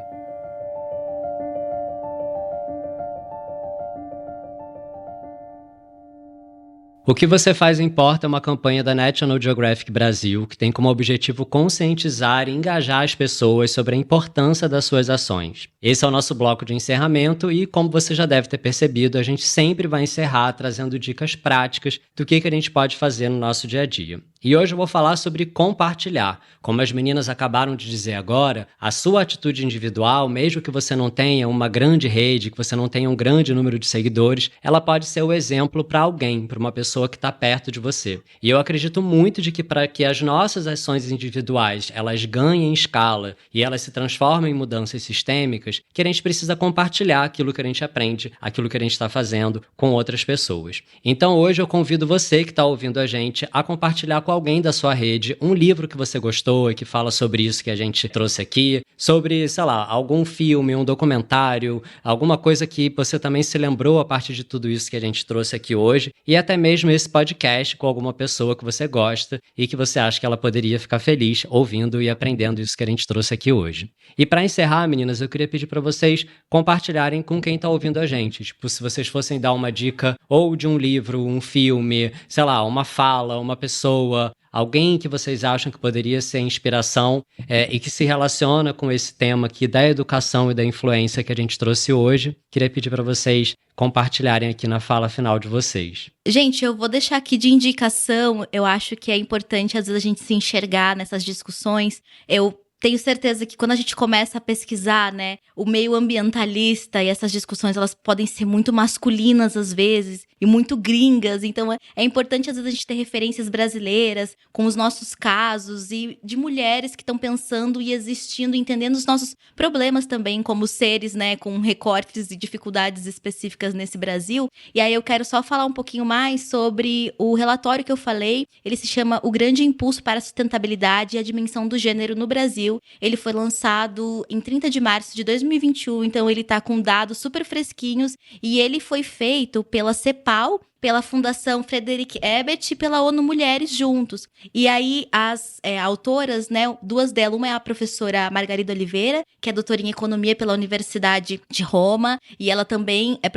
O que você faz importa é uma campanha da National Geographic Brasil que tem como objetivo conscientizar e engajar as pessoas sobre a importância das suas ações. Esse é o nosso bloco de encerramento e, como você já deve ter percebido, a gente sempre vai encerrar trazendo dicas práticas do que a gente pode fazer no nosso dia a dia. E hoje eu vou falar sobre compartilhar. Como as meninas acabaram de dizer agora, a sua atitude individual, mesmo que você não tenha uma grande rede, que você não tenha um grande número de seguidores, ela pode ser o exemplo para alguém, para uma pessoa que está perto de você. E eu acredito muito de que para que as nossas ações individuais elas ganhem escala e elas se transformem em mudanças sistêmicas, que a gente precisa compartilhar aquilo que a gente aprende, aquilo que a gente está fazendo com outras pessoas. Então hoje eu convido você que está ouvindo a gente a compartilhar com alguém da sua rede um livro que você gostou e que fala sobre isso que a gente trouxe aqui, sobre, sei lá, algum filme, um documentário, alguma coisa que você também se lembrou a partir de tudo isso que a gente trouxe aqui hoje, e até mesmo esse podcast com alguma pessoa que você gosta e que você acha que ela poderia ficar feliz ouvindo e aprendendo isso que a gente trouxe aqui hoje. E para encerrar, meninas, eu queria pedir para vocês compartilharem com quem está ouvindo a gente. Tipo, se vocês fossem dar uma dica ou de um livro, um filme, sei lá, uma fala, uma pessoa, alguém que vocês acham que poderia ser inspiração e que se relaciona com esse tema aqui da educação e da influência que a gente trouxe hoje, queria pedir para vocês compartilharem aqui na fala final de vocês. Gente, eu vou deixar aqui de indicação, eu acho que é importante às vezes a gente se enxergar nessas discussões. Eu tenho certeza que quando a gente começa a pesquisar, né, o meio ambientalista e essas discussões, elas podem ser muito masculinas às vezes e muito gringas. Então, é importante às vezes a gente ter referências brasileiras com os nossos casos e de mulheres que estão pensando e existindo, entendendo os nossos problemas também como seres, né, com recortes e dificuldades específicas nesse Brasil. E aí eu quero só falar um pouquinho mais sobre o relatório que eu falei. Ele se chama O Grande Impulso para a Sustentabilidade e a Dimensão do Gênero no Brasil. Ele foi lançado em 30 de março de 2021, então ele tá com dados super fresquinhos e ele foi feito pela CEPAL, pela Fundação Frederic Ebert e pela ONU Mulheres juntos. E aí, as autoras, né, duas delas, uma é a professora Margarida Oliveira, que é doutora em Economia pela Universidade de Roma, e ela também é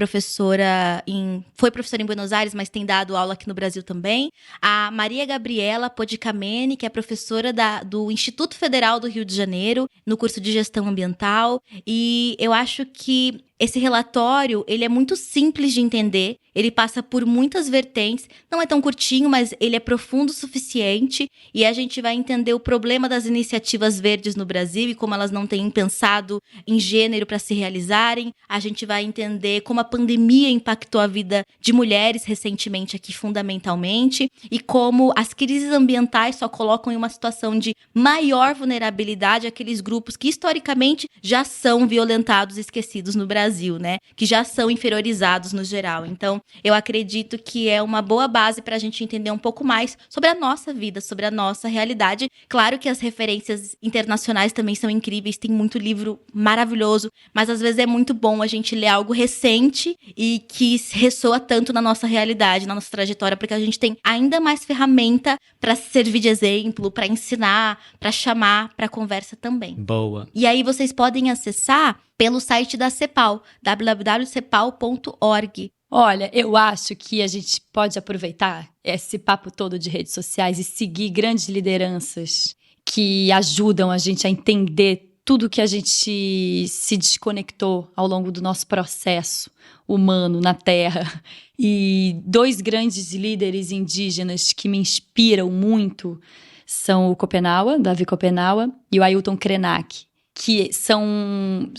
foi professora em Buenos Aires, mas tem dado aula aqui no Brasil também. A Maria Gabriela Podicamene, que é professora do Instituto Federal do Rio de Janeiro, no curso de Gestão Ambiental, e eu acho que esse relatório, ele é muito simples de entender, ele passa por muitas vertentes, não é tão curtinho, mas ele é profundo o suficiente e a gente vai entender o problema das iniciativas verdes no Brasil e como elas não têm pensado em gênero para se realizarem. A gente vai entender como a pandemia impactou a vida de mulheres recentemente aqui, fundamentalmente, e como as crises ambientais só colocam em uma situação de maior vulnerabilidade aqueles grupos que historicamente já são violentados e esquecidos no Brasil, né? Que já são inferiorizados no geral. Então, eu acredito que é uma boa base para a gente entender um pouco mais sobre a nossa vida, sobre a nossa realidade. Claro que as referências internacionais também são incríveis, tem muito livro maravilhoso, mas às vezes é muito bom a gente ler algo recente e que ressoa tanto na nossa realidade, na nossa trajetória, porque a gente tem ainda mais ferramenta para servir de exemplo, para ensinar, para chamar para conversa também. Boa. E aí vocês podem acessar pelo site da CEPAL, www.cepal.org. Olha, eu acho que a gente pode aproveitar esse papo todo de redes sociais e seguir grandes lideranças que ajudam a gente a entender tudo que a gente se desconectou ao longo do nosso processo humano na Terra. E dois grandes líderes indígenas que me inspiram muito são o Copenaua, Davi Copenaua, e o Ailton Krenak, que são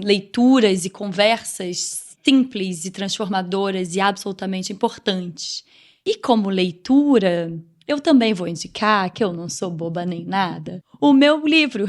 leituras e conversas simples e transformadoras e absolutamente importantes. E como leitura, eu também vou indicar, que eu não sou boba nem nada, o meu livro,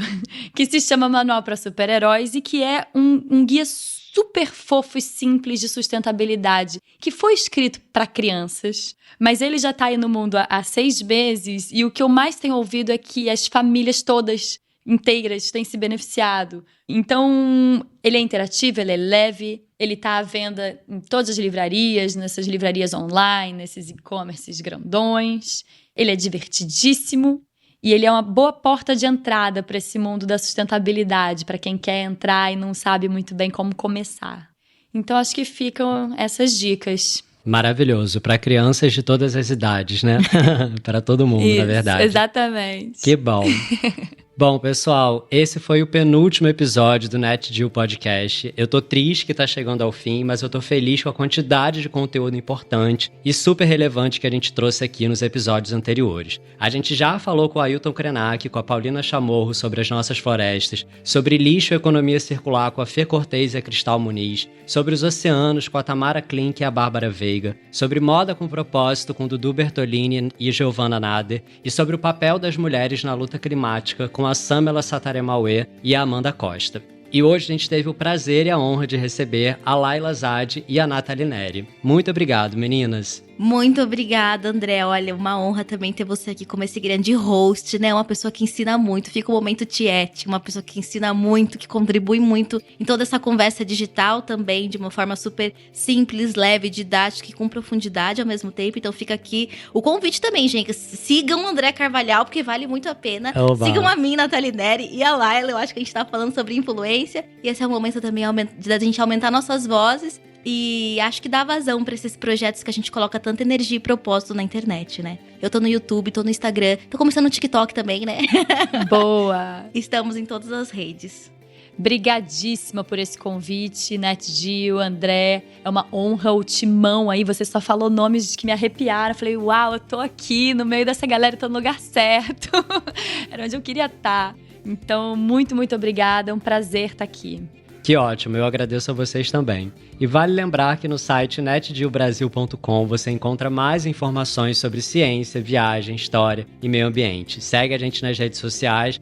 que se chama Manual para Super-Heróis e que é um guia super fofo e simples de sustentabilidade, que foi escrito para crianças, mas ele já está aí no mundo há 6 meses e o que eu mais tenho ouvido é que as famílias todas inteiras têm se beneficiado. Então, ele é interativo, ele é leve, ele está à venda em todas as livrarias, nessas livrarias online, nesses e-commerces grandões. Ele é divertidíssimo e ele é uma boa porta de entrada para esse mundo da sustentabilidade, para quem quer entrar e não sabe muito bem como começar. Então, acho que ficam essas dicas. Maravilhoso, para crianças de todas as idades, né? Para todo mundo, isso, na verdade. Exatamente. Que bom. Bom, pessoal, esse foi o penúltimo episódio do NetGeo Podcast. Eu tô triste que tá chegando ao fim, mas eu tô feliz com a quantidade de conteúdo importante e super relevante que a gente trouxe aqui nos episódios anteriores. A gente já falou com o Ailton Krenak, com a Paulina Chamorro sobre as nossas florestas, sobre lixo e economia circular com a Fê Cortez e a Cristal Muniz, sobre os oceanos com a Tamara Klink e a Bárbara Veiga, sobre moda com propósito com Dudu Bertolini e Giovanna Nader, e sobre o papel das mulheres na luta climática com a Samela Sataremauê e a Amanda Costa. E hoje a gente teve o prazer e a honra de receber a Laila Zadi e a Nathalie Neri. Muito obrigado, meninas! Muito obrigada, André. Olha, uma honra também ter você aqui como esse grande host, né? Uma pessoa que ensina muito. Fica o momento Tiete, uma pessoa que ensina muito, que contribui muito em toda essa conversa digital também, de uma forma super simples, leve, didática e com profundidade ao mesmo tempo. Então fica aqui o convite também, gente. Sigam o André Carvalhal, porque vale muito a pena. Oba. Sigam a mim, Nathalie Neri, e a Laila. Eu acho que a gente tá falando sobre influência. E esse é o momento também da gente aumentar nossas vozes. E acho que dá vazão pra esses projetos que a gente coloca tanta energia e propósito na internet, né? Eu tô no YouTube, tô no Instagram, tô começando no TikTok também, né? Boa! Estamos em todas as redes. Brigadíssima por esse convite, NetGeo, André. É uma honra, o timão aí. Você só falou nomes que me arrepiaram. Eu falei, uau, eu tô aqui no meio dessa galera, tô no lugar certo. Era onde eu queria estar. Então, muito, muito obrigada. É um prazer estar aqui. Que ótimo, eu agradeço a vocês também. E vale lembrar que no site netgeobrasil.com você encontra mais informações sobre ciência, viagem, história e meio ambiente. Segue a gente nas redes sociais,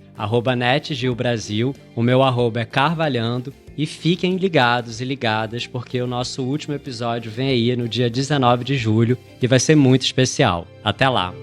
@netgeobrasil, o meu @ é carvalhando. E fiquem ligados e ligadas, porque o nosso último episódio vem aí no dia 19 de julho e vai ser muito especial. Até lá!